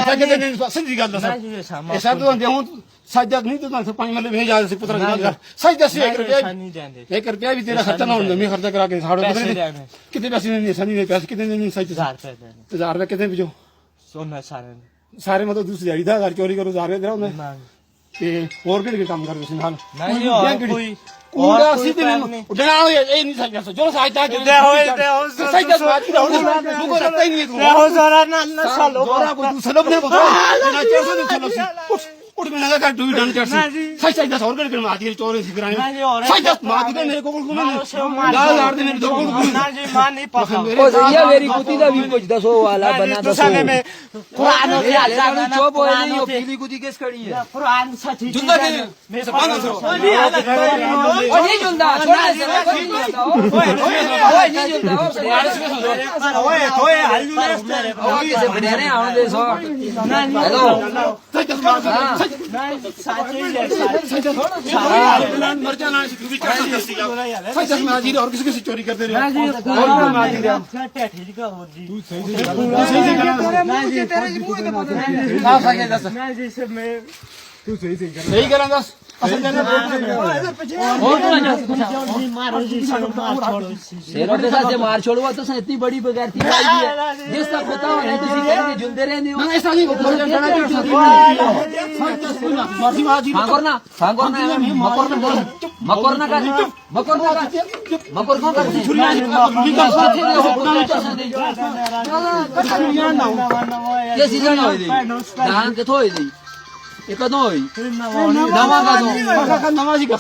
ਪਤਾ ਕਿਤੇ ਨਹੀਂ ਸਿੱਧੀ ਗੱਲ ਦੱਸ ਇਹ ਸਭ ਤੋਂ ਹੁਣ ਸਾਜਾ ਨਹੀਂ ਤੇ ਤੁਹਾਨੂੰ 5 ਮੱਲੇ ਭੇਜ ਆ ਸੀ ਪੁੱਤਰ ਗੱਲ ਸਾਜਾ ਸੀ 1 ਰੁਪਿਆ ਵੀ ਤੇਰਾ ਖਰਚਾ ਨਾ ਹੋਣ ਮੈਂ ਖਰਚਾ ਕਰਾ ਕੇ ਸਾੜੋ ਕਿਤੇ ਪੈਸੇ ਨਹੀਂ ਸਨੀ ਨੇ ਪੈਸੇ ਕਿਤੇ ਨਹੀਂ ਸਾਜਾ 1000 ਰੁਪਏ ਕਿਤੇ ਭੇਜੋ ਸੋਨਾ ਸਾਰੇ ਮਤਲਬ ਦੂਸਰੀ ਦਿਹਾੜੀ ਦਾ ਘਰ ਚੋਰੀ ਕਰੋ 1000 ਰੁਪਏ ਦੇਣਾ ਉਹਨੇ ਤੇ ਹੋਰ ਕਿਹੜੇ ਕੰਮ ਕਰਦੇ ਸੀ ਨਾਲ ਨਹੀਂ ਹੋਰ ਕੋਈ ਉਹਦਾ ਸੀ ਤੇ ਉਡਣਾ ਇਹ ਨਹੀਂ ਸਾਜਾ ਜੋ ਸਾਜਾ ਜਿੱਦੇ ਹੋਏ ਤੇ ਉਹ ਸਾਜਾ ਸਵਾਦ ਦਾ ਉਹ ਕੋ ਰੱਖਦਾ ਹੀ ਨਹੀਂ ਤੂੰ ਉਹ ਜ਼ਰਾ ਨਾ ਸਾਲੋ ਜ਼ਰਾ ਕੋਈ ਤੂੰ ਸਲਬ ਨੇ ਬਤਾ ਨਾ ਚੇਸੋ ਨਹੀਂ ਚਲੋ ਸੀ उठ में लगा कर तू डन कर सच सच दस और कर मार चोरी से कराने सच दस मार दे मेरे को बोल ना यार दे मेरे दो ना जी मान नहीं पता ओ भैया मेरी कुत्ती दा भी कुछ दसो वाला बना दसो में कुरान में अल्लाह चुप हो नहीं हो पीली कुत्ती किस खड़ी है कुरान सच जुंदा के मैं से 500 ओ नहीं जुंदा छोड़ दे ओए नहीं जुंदा ओए हल्लू ओए से बने रे आने दे सो हेलो सच दस मार नहीं सच ही है मर जाना भी कर सकते सच दस मार जी और किसी से चोरी करते रहे और मार दी ठीक है हो जी तू सही से ना सही दस मैं जी से मैं तू सही करा दस असल में और मारो जी छोड़ो शेरों के साथ मार छोड़वा तो इतनी बड़ी बगैरती आई है जिस तक होता हो नहीं तुसी कहते जुंदे रहंदे हो ना ऐसा नहीं माफी मार जी मकर ना मकर ना मकर कौन करती ये सीजन होई दी धान के थोई दी ये कदों होई नवा का नवा जी का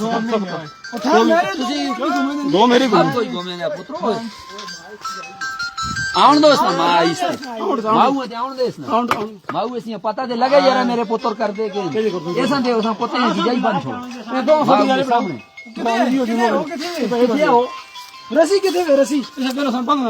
दो मेरे को कोई घूमेगा पुत्रो आउन दोस्त ना माइस माऊ है आउन देस ना माऊ ऐसी पता दे लगे जरा मेरे पुत्र कर दे के ऐसा दे उसा पता नहीं जीजा ही बन छोड़ दो सामने रसी किथे रसी ऐसा करो संपन्न